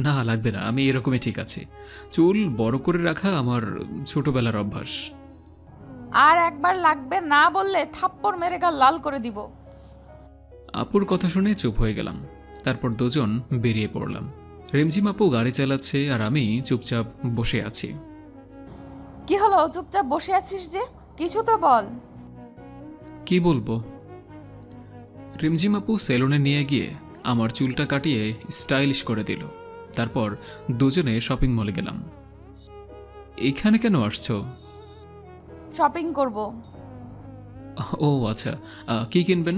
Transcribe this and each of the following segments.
না লাগবে না, আমি এরকমই ঠিক আছি। চুল বড় করে রাখা আমার ছোটবেলার অভ্যাস। আর একবার লাগবে না বললে থাপ্পড় মেরে গাল লাল করে দিব। আপুর কথা শুনে চুপ হয়ে গেলাম। তারপর দুজন বেরিয়ে পড়লাম। রিমঝিম আপু গাড়ি চালাচ্ছে আর আমি চুপচাপ বসে আছি। কি হলো, চুপচাপ বসে আছিস যে? কিছু তো বল। কি বলবো? রিমঝিম আপু সেলুনে নিয়ে গিয়ে আমার চুলটা কাটিয়ে স্টাইলিশ করে দিল। তারপর দুজনে শপিং মলে গেলাম। এইখানে কেন আসছো? শপিং করব। ও আচ্ছা, কি কিনবেন?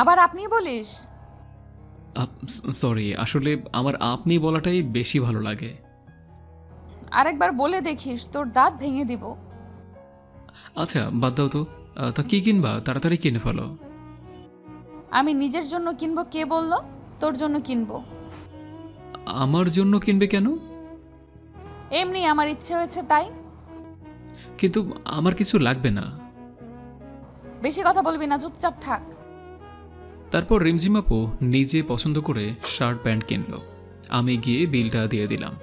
আবার আপনি বলিস? সরি, আসলে আমার আপনি বলাটাই বেশি ভালো লাগে। আরেকবার বলে দেখিস, তোর দাঁত ভেঙে দিব। আচ্ছা বাদ দাও তো। তা কি কিনবা? তাড়াতাড়ি কিনে ফেলো। আমি নিজের জন্য কিনবো কে বললো? তোর জন্য কিনবো। আমার জন্য কিনবে কেন? এমনি আমার ইচ্ছে হয়েছে তাই। কিন্তু আমার কিছু লাগবে না। বেশি কথা বলবি না, চুপচাপ থাক। তারপর রিমঝিম আপু নিজে পছন্দ করে শার্ট প্যান্ট কিনলো। আমি গিয়ে বিলটা দিয়ে দিলাম।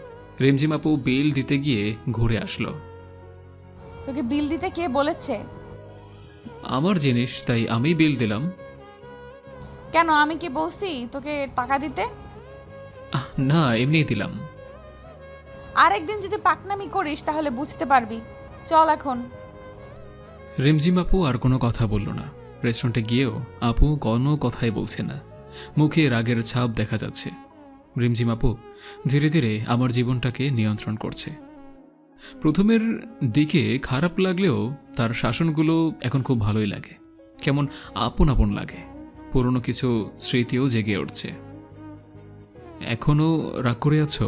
রিমঝিম আপু বিল দিতে গিয়ে ঘুরে আসলো। তোকে বিল দিতে কে বলেছে? আমার জিনিস তাই আমি বিল দিলাম। কেন, আমি কি বলছি তোকে টাকা দিতে? না, এমনিই দিলাম। আরেকদিন যদি পাকনামি করিস তাহলে বুঝতে পারবি। চল এখন। রিমঝিম আপু আর কোনো কথা বলল না। রেস্টুরেন্টে গিয়েও আপু কোনো কথাই বলছে না। মুখে রাগের ছাপ দেখা যাচ্ছে। রিমঝিম আপু ধীরে ধীরে আমার জীবনটাকে নিয়ন্ত্রণ করছে। প্রথমের দিকে খারাপ লাগলেও তার শাসনগুলো এখন খুব ভালোই লাগে। কেমন আপন আপন লাগে। পুরনো কিছু স্মৃতিও জেগে উঠছে। এখনো রাগ করে আছো?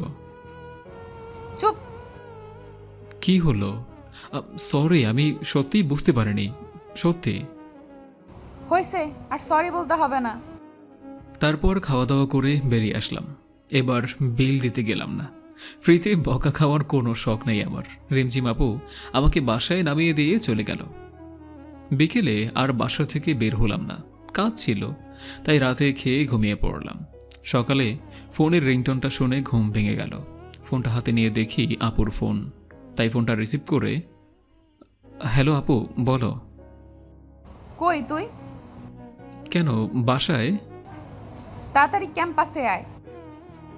চুপ। কি হলো? সরি, আমি সত্যিই বুঝতে পারিনি, সত্যি। হয়েছে, আর সরি বলতে হবে না। তারপর খাওয়া দাওয়া করে বেরিয়ে আসলাম। এবার বিল দিতে গেলাম না। ফ্রিতে বকা খাওয়ার কোনো শখ নেই আমার। রিমঝিম আপু আমাকে বাসায় নামিয়ে দিয়ে চলে গেল। বিকেলে আর বাসা থেকে বের হলাম না, কাজ ছিল। তাই রাতে খেয়ে ঘুমিয়ে পড়লাম। সকালে ফোনের রিংটনটা শুনে ঘুম ভেঙে গেল। ফোনটা হাতে নিয়ে দেখি আপুর ফোন। তাই ফোনটা রিসিভ করে, হ্যালো আপু, বলো। কই তুই? কেন, বাসায়। তাড়াতাড়ি ক্যাম্পাসে আয়।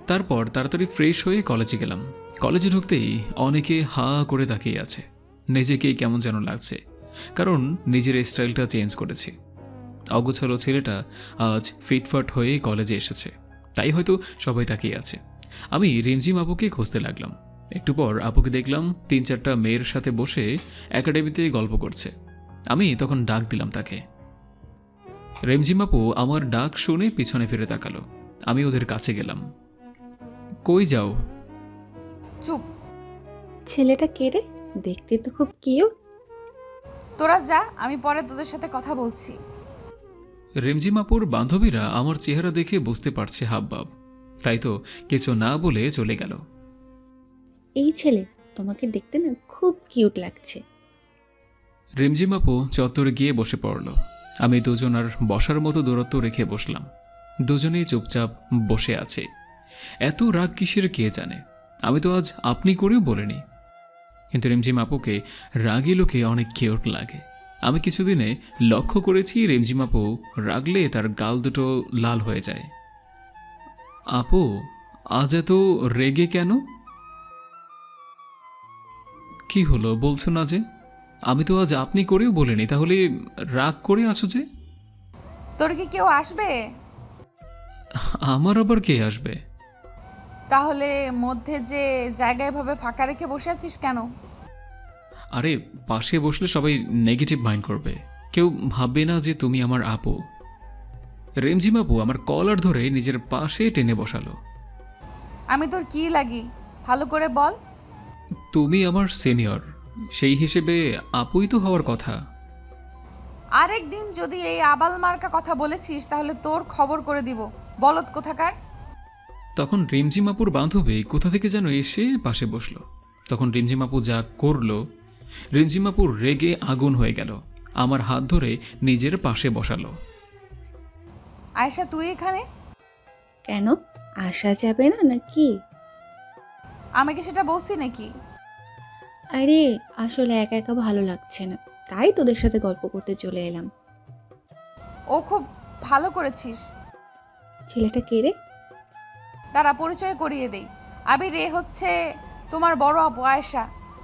তারপর তাড়াতাড়ি ফ্রেশ হয়ে কলেজে গেলাম। কলেজে ঢুকতেই অনেকে হা করে তাকিয়ে আছে। নিজেকেই কেমন যেন লাগছে, কারণ নিজের স্টাইলটা চেঞ্জ করেছি। অগোছালো ছেলেটা আজ ফিটফাট হয়ে কলেজে এসেছে, তাই হয়তো সবাই তাকিয়ে আছে। আমি রিমঝিম আপুকে খুঁজতে লাগলাম। একটু পর আপুকে দেখলাম 3-4টা মেয়ের সাথে বসে একাডেমিতে গল্প করছে। আমি তখন ডাক দিলাম তাকে। রিমঝিম আপু আমার ডাক শুনে পিছনে ফিরে তাকালো। আমি ওদের কাছে গেলাম। কই যাও? চুপ। ছেলেটা কে রে? দেখতে তো খুব কিউট। তোরা যা, আমি পরে তোদের সাথে কথা বলছি। রিমঝিম আপুর বান্ধবীরা আমার চেহারা দেখে বুঝতে পারছে হাবভাব, তাই তো কিছু না বলে চলে গেল। এই ছেলে তোমাকে দেখতে না খুব কিউট লাগছে। রিমঝিম আপু চত্বরে গিয়ে বসে পড়ল। আমি দুজন আর বসার মতো দূরত্ব রেখে বসলাম। দুজনেই চুপচাপ বসে আছে। এত রাগ কিসের কে জানে। আমি তো আজ আপনি করেও বলিনি, কিন্তু রিমঝিম আপুকে রাগী লোকে অনেক কিউট লাগে। আমি কিছুদিনে লক্ষ্য করেছি রিমঝিম আপু রাগলে তার গাল দুটো লাল হয়ে যায়। আপু, আজ এত রেগে কেন? কি হলো বলছো না যে? আমি তো আজ আপনি করেও বলিনি, তাহলে রাগ করে আছো যে? তোর কি কেউ আসবে? আমার আবার কে আসবে? তাহলে মধ্যে যে জায়গায় ভাবে ফাঁকা রেখে বসে আছিস কেন? আরে, পাশে বসলে সবাই নেগেটিভ মাইন্ড করবে। কেউ ভাববে না যে তুমি আমার আপু। রিমঝিম আপু আমার কলার ধরে নিজের পাশে টেনে বসালো। আমি তোর কি লাগি ভালো করে বল। তুমি আমার সিনিয়র, সেই হিসেবে আপুই তো হওয়ার কথা। আরেকদিন যদি এই আবাল মার্কা কথা বলেছিস তাহলে তোর খবর করে দিব, বলদ কোথাকার। তখন রিমঝিম আপুর বান্ধবী কোথা থেকে যেন এসে পাশে বসলো। তখন রিমঝিম আপু যা করলো, রিমঝিম আপু রেগে আগুন হয়ে গেল। আমার হাত ধরে নিজের পাশে বসালো। আয়েশা তুই এখানে? কেন? আসা যাবে না নাকি? আমাকে সেটা বলছি নাকি? আরে আসলে একা একা ভালো লাগছে না, তাই তোদের সাথে গল্প করতে চলে এলাম। ও খুব ভালো করেছিস। ছেলেটা কে রে? তারা পরিচয় করিয়ে দেই। আবির এ হচ্ছে তোমার বড় আপু আয়েশা।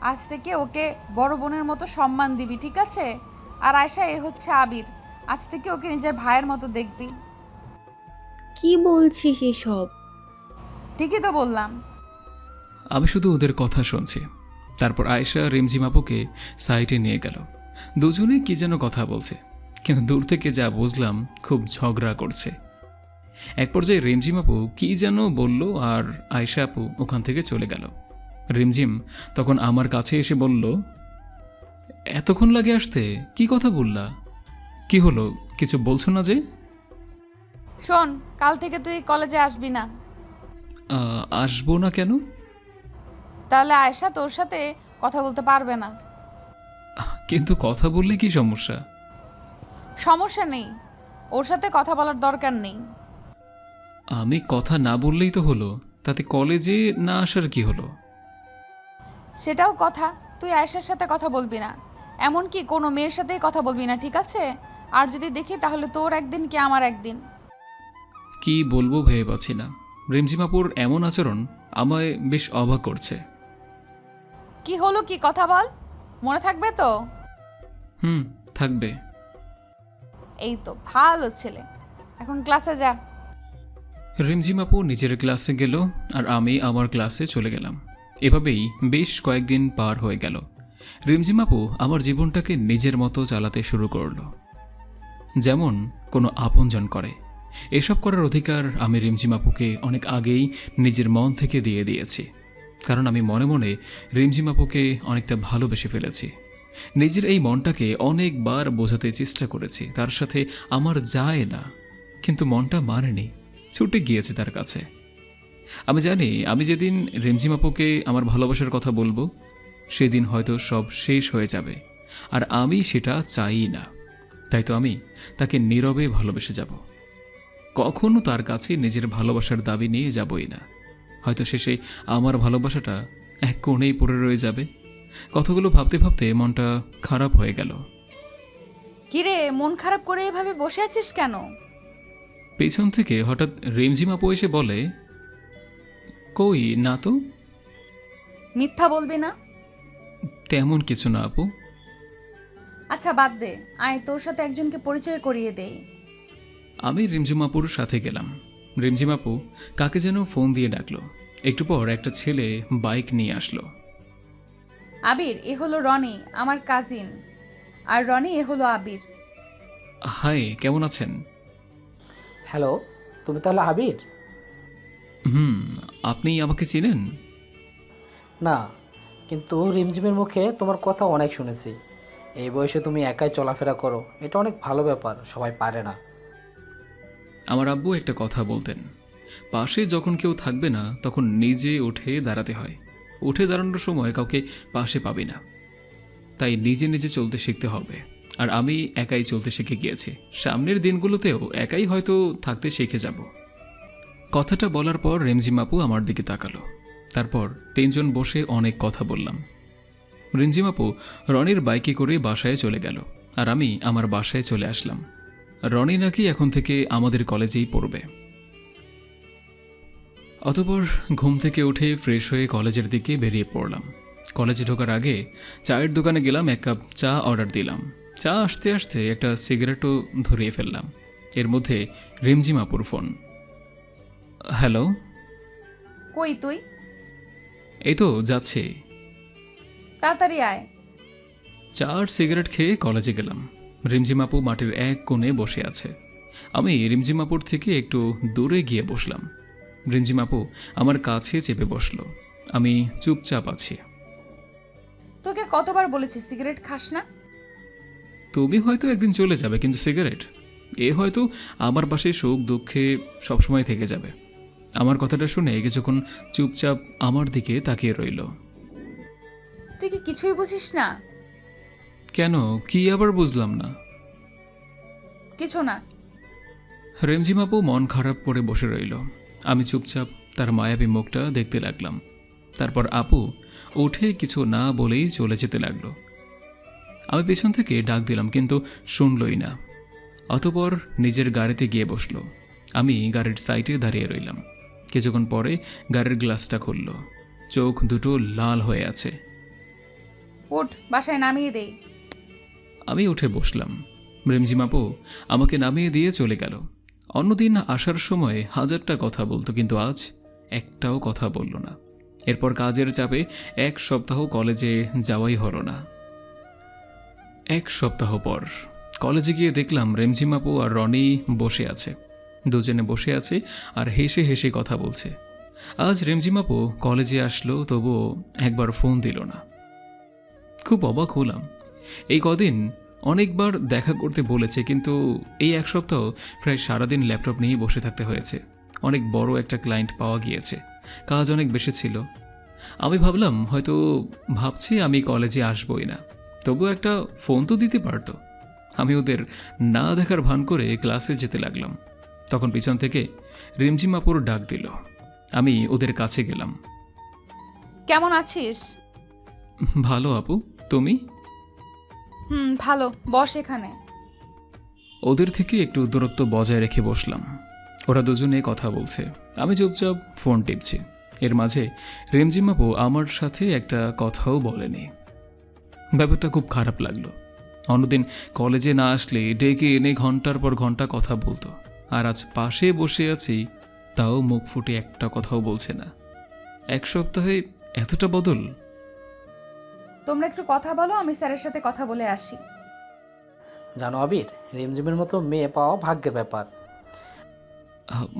আজ থেকে ওকে বড় বোনের মতো সম্মান দিবি, ঠিক আছে? আর আয়েশা এ হচ্ছে আবির। আজ থেকে ওকে নিজের ভাইয়ের মতো দেখবি। কি বলছিস এসব? ঠিকই তো বললাম। আমি শুধু ওদের কথা শুনছি। তারপর আয়েশা রিমঝিম আপুকে সাইটে নিয়ে গেল। দুজনে কি যেন কথা বলছে, কিন্তু দূর থেকে যা বুঝলাম খুব ঝগড়া করছে। এক পর্যায়ে রিমঝিম আপু কি যেন বলল আর আয়েশা আপু ওখান থেকে চলে গেল। রিমঝিম তখন আমার কাছে এসে বলল, এতক্ষণ লাগে আসতে, কি কথা বললা? কি হলো, কিছু বলছো না যে? শোন, কাল থেকে তুই কলেজে আসবি না। আসবো না কেন? তাহলে আয়েশা তোর সাথে কথা বলতে পারবে না। কিন্তু কথা বললে কি সমস্যা? সমস্যা নেই, ওর সাথে কথা বলার দরকার নেই। আমি কথা না বললেই তো হলো, তাতে কলেজে না আসার কি হলো? সেটাও কথা, তুই আয়েশার সাথে কথা বলবি না, এমনকি কোনো মেয়ের সাথেই কথা বলবি না, ঠিক আছে? আর যদি দেখি তাহলে তোর একদিন কি আমার একদিন। কি বলবো ভেবে পাচ্ছি না। রিমঝিমাপুর এমন আচরণ আমায় বেশ অবাক করছে। কি হলো, কি কথা বল, মনে থাকবে তো? হুম, থাকবে। এই তো ভালো ছেলে, এখন ক্লাসে যা। রিমঝিমাপু নিজের ক্লাসে গেল আর আমি আমার ক্লাসে চলে গেলাম। এভাবেই বেশ কয়েকদিন পার হয়ে গেল। রিমঝিমাপু আমার জীবনটাকে নিজের মতো চালাতে শুরু করলো, যেমন কোনো আপনজন করে। এসব করার অধিকার আমি রিমঝিমাপুকে অনেক আগেই নিজের মন থেকে দিয়ে দিয়েছি, কারণ আমি মনে মনে রিমঝিমাপুকে অনেকটা ভালোবেসে ফেলেছি। নিজের এই মনটাকে অনেকবার বোঝাতে চেষ্টা করেছি তার সাথে আমার যায় না, কিন্তু মনটা মানেনি, ছুটে গিয়েছে তার কাছে। আমি জানি আমি যেদিন রিমঝিমাপুকে আমার ভালোবাসার কথা বলবো সেদিন হয়তো সব শেষ হয়ে যাবে, আর আমি সেটা চাই না। তাই তো আমি তাকে নীরবে ভালোবেসে যাব, কখনো তার কাছে নিজের ভালোবাসার দাবি নিয়ে যাবই না। হয়তো শেষে আমার ভালোবাসাটা এক কোণেই পড়ে রয়ে যাবে। কথাগুলো ভাবতে ভাবতে মনটা খারাপ হয়ে গেল। কিরে, মন খারাপ করে এভাবে বসে আছিস কেন? পেছন থেকে হঠাৎ রিমঝিম আপু এসে বলে, কই না তো। মিথ্যা বলবি না। তেমন কিছু না আপু। আচ্ছা বাদ দে, আয় তোর সাথে একজনকে পরিচয় করিয়ে দেই। আমি রিমঝিমাপুর সাথে গেলাম। রিমঝিমাপু কাকে যেন ফোন দিয়ে ডাকলো। একটু পর একটা ছেলে বাইক নিয়ে আসলো। আবির, এ হলো রনি, আমার কাজিন। আর রনি, এ হলো আবির। হাই, কেমন আছেন? হ্যালো, তুমি তাহলে আবির? হুম, আপনি আমাকে চিনেন? না, কিন্তু রিমঝিমের মুখে তোমার কথা অনেক শুনেছি। এই বয়সে তুমি একাই চলাফেরা করো, এটা অনেক ভালো ব্যাপার, সবাই পারে না। আমার আব্বু একটা কথা বলতেন, পাশে যখন কেউ থাকবে না তখন নিজে উঠে দাঁড়াতে হয়। উঠে দাঁড়ানোর সময় কাউকে পাশে পাবি না, তাই নিজে নিজে চলতে শিখতে হবে। আর আমি একাই চলতে শিখে গিয়েছি, সামনের দিনগুলোতেও একাই হয়তো থাকতে শিখে যাব। কথাটা বলার পর রিমঝিম আপু আমার দিকে তাকালো। তারপর তিনজন বসে অনেক কথা বললাম। রিমঝিম আপু রনির বাইকে করে বাসায় চলে গেল, আর আমি আমার বাসায় চলে আসলাম। রনি নাকি এখন থেকে আমাদের কলেজেই পড়বে। অতঃপর ঘুম থেকে উঠে ফ্রেশ হয়ে কলেজের দিকে বেরিয়ে পড়লাম। কলেজে ঢোকার আগে চায়ের দোকানে গেলাম, এক কাপ চা অর্ডার দিলাম। চা আসতে আসতে একটা সিগারেটও ধরিয়ে ফেললাম। এর মধ্যে রিমঝিম আপুর ফোন। হ্যালো। কই তুই? এই তো যাচ্ছি। তাড়াতাড়ি আয়। চা আর সিগারেট খেয়ে কলেজে গেলাম। রিমঝিম আপু মাটির এক কোণে বসে আছে। আমি রিমঝিম আপুর থেকে একটু দূরে গিয়ে বসলাম। রিমঝিম আপু আমার কাছে চেপে বসলো। আমি চুপচাপ আছি। তোকে কতবার বলেছি সিগারেট খাস না? তুমি হয়তো একদিন চলে যাবে, কিন্তু সিগারেট, এ হয়তো আমার পাশে সুখ দুঃখে সবসময় থেকে যাবে। আমার কথাটা শুনে কিছুক্ষণ চুপচাপ আমার দিকে তাকিয়ে রইল। তুই কি কিছুই বুঝিস না? কেন, কি আবার বুঝলাম না? কিছু না। রিমঝিম আপু মন খারাপ করে বসে রইল। আমি চুপচাপ তার মায়াবী মুখটা দেখতে লাগলাম। তারপর আপু উঠে কিছু না বলেই চলে যেতে লাগলো। আমি পেছন থেকে ডাক দিলাম, কিন্তু শুনলই না। অতপর নিজের গাড়িতে গিয়ে বসলো। আমি গাড়ির সাইডে দাঁড়িয়ে রইলাম। কিছুক্ষণ পরে গাড়ির গ্লাসটা খুলল। চোখ দুটো লাল হয়ে আছে। উঠ, বাসায় নামিয়ে দেই। আমি উঠে বসলাম। রিমঝিম আপু আমাকে নামিয়ে দিয়ে চলে গেল। অন্যদিন আসার সময় হাজারটা কথা বলতো, কিন্তু আজ একটাও কথা বলল না। এরপর কাজের চাপে 1 সপ্তাহ কলেজে যাওয়াই হলো না। 1 সপ্তাহ পর কলেজে গিয়ে দেখলাম রিমঝিম আপু আর রনি বসে আছে। দুজনে বসে আছে আর হেসে হেসে কথা বলছে। আজ রিমঝিম আপু কলেজে আসলো, তবুও একবার ফোন দিল না। খুব অবাক হলাম। এই কদিন অনেকবার দেখা করতে বলেছে, কিন্তু এই 1 সপ্তাহ প্রায় সারাদিন ল্যাপটপ নিয়েই বসে থাকতে হয়েছে। অনেক বড় একটা ক্লায়েন্ট পাওয়া গিয়েছে, কাজ অনেক বেশি ছিল। আমি ভাবলাম হয়তো ভাবছি আমি কলেজে আসবই না, তবু একটা ফোন তো দিতে পারতো। আমি ওদের না দেখার ভান করে ক্লাসে যেতে লাগলাম। তখন পিছন থেকে রিমঝিম আপুর ডাক দিল। আমি ওদের কাছে গেলাম। কেমন আছিস? ভালো আপু, তুমি? ভালো, বস এখানে। ওদের থেকে একটু দূরত্ব বজায় রেখে বসলাম। ওরা দুজনে কথা বলছে, আমি চুপচাপ ফোন টিপছি। এর মাঝে রিমঝিম আপু আমার সাথে একটা কথাও বলেনি। ব্যাপারটা খুব খারাপ লাগলো। অন্যদিন কলেজে না আসলে ডেকে এনে ঘন্টার পর ঘন্টা কথা বলতো, আর আজ পাশে বসে আছি, তাও মুখ ফুটে একটা কথাও বলছে না। 1 সপ্তাহে এতটা বদল! তোমরা একটু কথা বলো, আমি স্যারের সাথে কথা বলে আসি। জানো আবির, রিমঝিমের মতো মেয়ে পাওয়া ভাগ্যের ব্যাপার।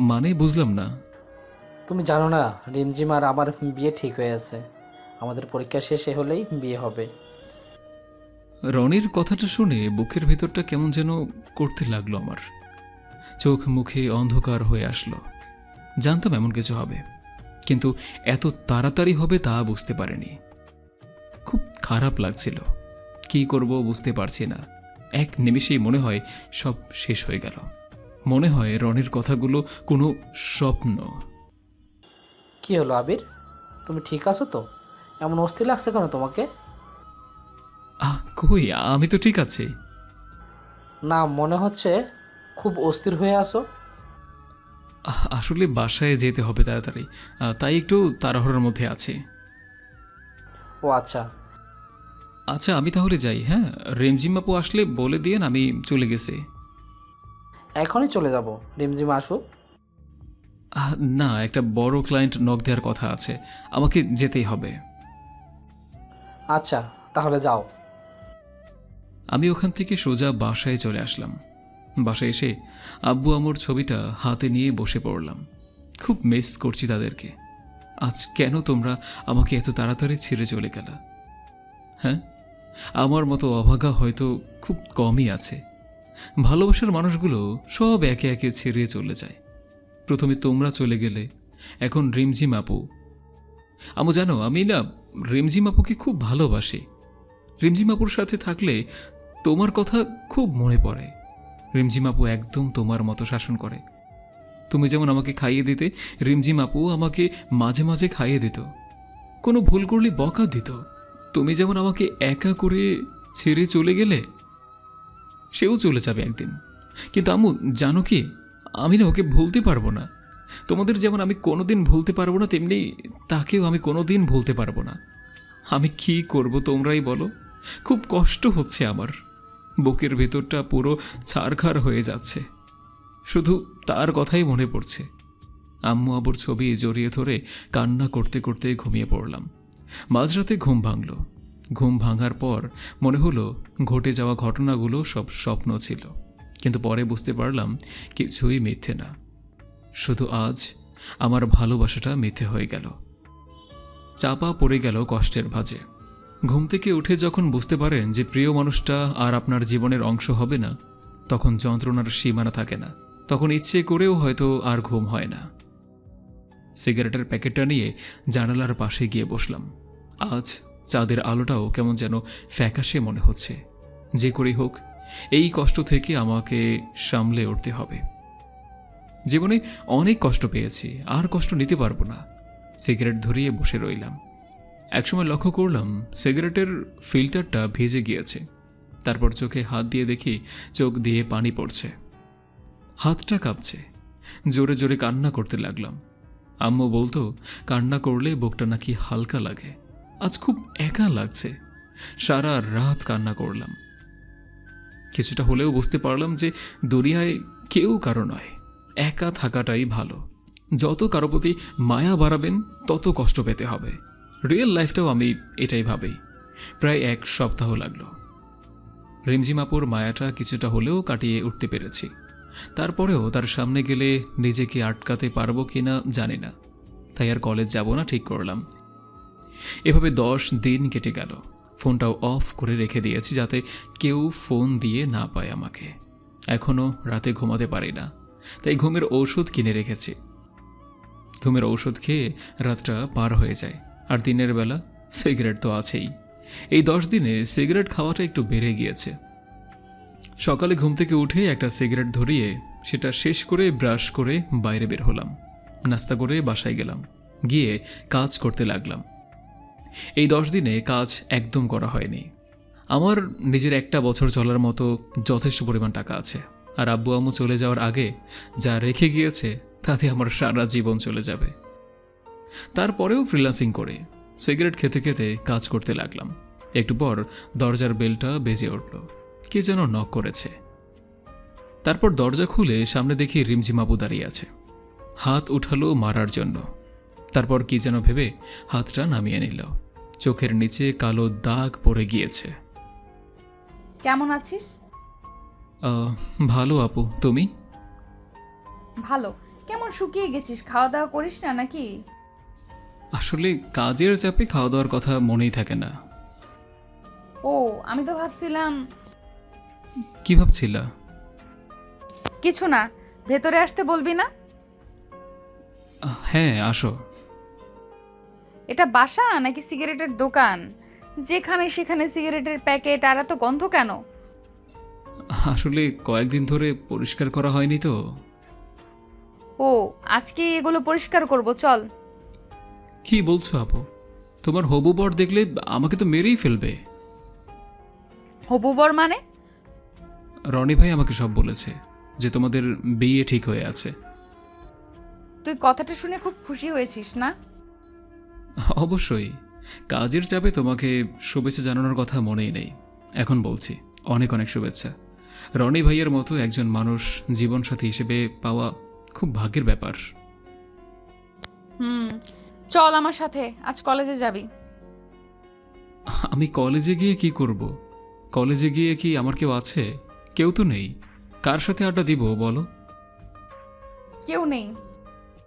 মানে বুঝলাম না। তুমি জানো না, রিমঝিম আর আমার বিয়ে ঠিক হয়ে আছে। আমাদের পরীক্ষা শেষে হলেই বিয়ে হবে। রনির কথাটা শুনে বুকের ভেতরটা কেমন যেন করতে লাগলো আমার। চোখ মুখে অন্ধকার হয়ে আসলো। জানতাম এমন কিছু হবে, কিন্তু এত তাড়াতাড়ি হবে তা বুঝতে পারিনি। খুব খারাপ লাগছিল। কি করব বুঝতে পারছি না। এক নিমেষেই মনে হয় সব শেষ হয়ে গেল। মনে হয় রনির কথাগুলো কোনো স্বপ্ন। কি হলো আবির, তুমি ঠিক আছো তো? এমন অস্থির লাগছে কেন তোমাকে? কই, আমি তো ঠিক আছি। না, মনে হচ্ছে খুব অস্থির হয়ে আছো। আসলে বাসায় যেতে হবে তাড়াতাড়ি, তাই একটু তাড়াহুড়োর মধ্যে আছি। ও আচ্ছা। আচ্ছা, আমি তাহলে যাই। হ্যাঁ, রিমঝিম আপু আসলে বলে দিয়েন আমি চলে গেছি। এখনই চলে যাব? রিমঝিম আসুক। না, একটা বড় ক্লায়েন্ট নক দেওয়ার কথা আছে, আমাকে যেতেই হবে। আচ্ছা, তাহলে যাও। আমি ওখান থেকে সোজা বাসায় চলে আসলাম। বাসায় এসে আব্বু আম্মুর ছবিটা হাতে নিয়ে বসে পড়লাম। খুব মিস করছি তাদেরকে। আজ কেন তোমরা আমাকে এত তাড়াতাড়ি ছেড়ে চলে গেলা? হ্যাঁ, আমার মতো অভাগা হয়তো খুব কমই আছে। ভালোবাসার মানুষগুলো সব একে একে ছেড়ে চলে যায়। প্রথমে তোমরা চলে গেলে, এখন রিমঝিম আপু। আমু জানো, আমি না রিমঝিম আপুকে খুব ভালোবাসি। রিমঝিম আপুর সাথে থাকলে তোমার কথা খুব মনে পড়ে। রিমঝিম আপু একদম তোমার মতো শাসন করে। তুমি যেমন আমাকে খাইয়ে দিতে, রিমঝিম আপু আমাকে মাঝে মাঝে খাইয়ে দিত। কোনো ভুল করলে বকা দিত। তুমি যেমন আমাকে একা করে ছেড়ে চলে গেলে, সেও চলে যাবে একদিন। কিন্তু আম্মু জানো কি, আমি না ওকে ভুলতে পারবো না। তোমাদের যেমন আমি কোনোদিন ভুলতে পারবো না, তেমনি তাকেও আমি কোনোদিন ভুলতে পারবো না। আমি কি করব তোমরাই বলো। খুব কষ্ট হচ্ছে আমার। বুকের ভেতরটা পুরো ছারখার হয়ে যাচ্ছে। শুধু তার কথাই মনে পড়ছে। আম্মু আবুর ছবি জড়িয়ে ধরে কান্না করতে করতে ঘুমিয়ে পড়লাম। মাঝরাতে ঘুম ভাঙল। ঘুম ভাঙার পর মনে হলো ঘটে যাওয়া ঘটনাগুলো সব স্বপ্ন ছিল, কিন্তু পরে বুঝতে পারলাম কিছুই মিথ্যে না। শুধু আজ আমার ভালোবাসাটা মিথ্যে হয়ে গেল। চাপা পড়ে গেল কষ্টের ভাঁজে। ঘুম থেকে উঠে যখন বুঝতে পারেন যে প্রিয় মানুষটা আর আপনার জীবনের অংশ হবে না, তখন যন্ত্রণার সীমানা থাকে না। তখন ইচ্ছে করেও হয়তো আর ঘুম হয় না। সিগারেটের প্যাকেটটা নিয়ে জানালার পাশে গিয়ে বসলাম। আজ চাঁদের আলোটাও কেমন যেন ফ্যাকাশে মনে হচ্ছে। যে করেই হোক এই কষ্ট থেকে আমাকে সামলে উঠতে হবে। জীবনে অনেক কষ্ট পেয়েছি, আর কষ্ট নিতে পারবো না। সিগারেট ধরিয়ে বসে রইলাম। একসময় লক্ষ্য করলাম সিগারেটের ফিল্টারটা ভিজে গিয়েছে। তারপর চোখে হাত দিয়ে দেখি চোখ দিয়ে পানি পড়ছে, হাতটা কাঁপছে। জোরে জোরে কান্না করতে লাগলাম। আম্মু বলতো কান্না করলে বুকটা নাকি হালকা লাগে। আজ খুব একা লাগছে। সারা রাত কান্না করলাম। কিছুটা হলেও বুঝতে পারলাম যে দুনিয়ায় কেউ কারো নয়, একা থাকাটাই ভালো। যত কারো প্রতি মায়া বাড়াবেন তত কষ্ট পেতে হবে। রিয়েল লাইফটাও আমি এটাই ভাবি। প্রায় 1 সপ্তাহ লাগলো। রিমঝিমাপুর মায়াটা কিছুটা হলেও কাটিয়ে উঠতে পেরেছি। তারপরেও তার সামনে গেলে নিজেকে আটকাতে পারবো কিনা জানি না, তাই আর কলেজ যাব না ঠিক করলাম। এভাবে 10 দিন কেটে গেল। ফোনটাও অফ করে রেখে দিয়েছি যাতে কেউ ফোন দিয়ে না পায় আমাকে। এখনও রাতে ঘুমাতে পারি না, তাই ঘুমের ঔষধ কিনে রেখেছি। ঘুমের ঔষধ খেয়ে রাতটা পার হয়ে যায়, আর দিনের বেলা সিগারেট তো আছেই। এই 10 দিনে সিগারেট খাওয়াটা একটু বেড়ে গিয়েছে। সকালে ঘুম থেকে উঠে একটা সিগারেট ধরিয়ে সেটা শেষ করে ব্রাশ করে বাইরে বের হলাম। নাস্তা করে বাসায় গেলাম, গিয়ে কাজ করতে লাগলাম। এই 10 দিনে কাজ একদম করা হয়নি। আমার নিজের 1 বছর চলার মতো যথেষ্ট পরিমাণ টাকা আছে, আর আব্বু আম্মু চলে যাওয়ার আগে যা রেখে গিয়েছে তাতে আমার সারা জীবন চলে যাবে। তারপরেও ফ্রিল্যান্সিং করে সিগারেট খেতে খেতে কাজ করতে লাগলাম। একটু পর দরজার বেলটা বেজে উঠল। কে যেন নক করেছে। তারপর দরজা খুলে সামনে দেখি রিমঝিমাপু দাঁড়িয়ে আছে। হাত উঠালো মারার জন্য, তারপর কি যেন ভেবে হাতটা নামিয়ে নিল। চোখের নিচে কালো দাগ পড়ে গিয়েছে। কেমন আছিস? ভালো আপু, তুমি? ভালো। কেমন শুকিয়ে গেছিস? খাওয়া দাওয়া করিস না নাকি? আসলে কাজের চাপে খাওয়া দাওয়ার কথা মনেই থাকে না। ও, আমি তো ভাবছিলাম। কি ভাবছিলা? কিছু না, ভেতরে আসতে বলবি না? হ্যাঁ, আসো। এটা বাসা নাকি সিগারেটের দোকান? যেখানে সেখানে সিগারেটের প্যাকেট, আর এত গন্ধ কেন? আসলে কয়েকদিন ধরে পরিষ্কার করা হয়নি তো। ও, আজকে এগুলো পরিষ্কার করব, চল। কি বলছো আপু? তোমার হবু বর দেখলে আমাকে তো মেরেই ফেলবে। হবু বর মানে? রনি ভাই আমাকে সব বলেছে যে তোমাদের বিয়ে ঠিক হয়ে আছে। তুই কথাটা শুনে খুব খুশি হয়েছিস না? অবশ্যই। কাজের চাপে তোমাকে শুভেচ্ছা জানানোর কথা মনেই নেই। এখন বলছি, অনেক অনেক শুভেচ্ছা। রনি ভাইয়ের মতো একজন মানুষ জীবনসাথী হিসেবে পাওয়া খুব ভাগ্যের ব্যাপার। চল আমার সাথে, আজ কলেজে যাবি। আমি কলেজে গিয়ে কি করব? কলেজে গিয়ে কি আমার কেউ আছে? কেউ তো নেই। কার সাথে আড্ডা দিব বলো? কেউ নেই,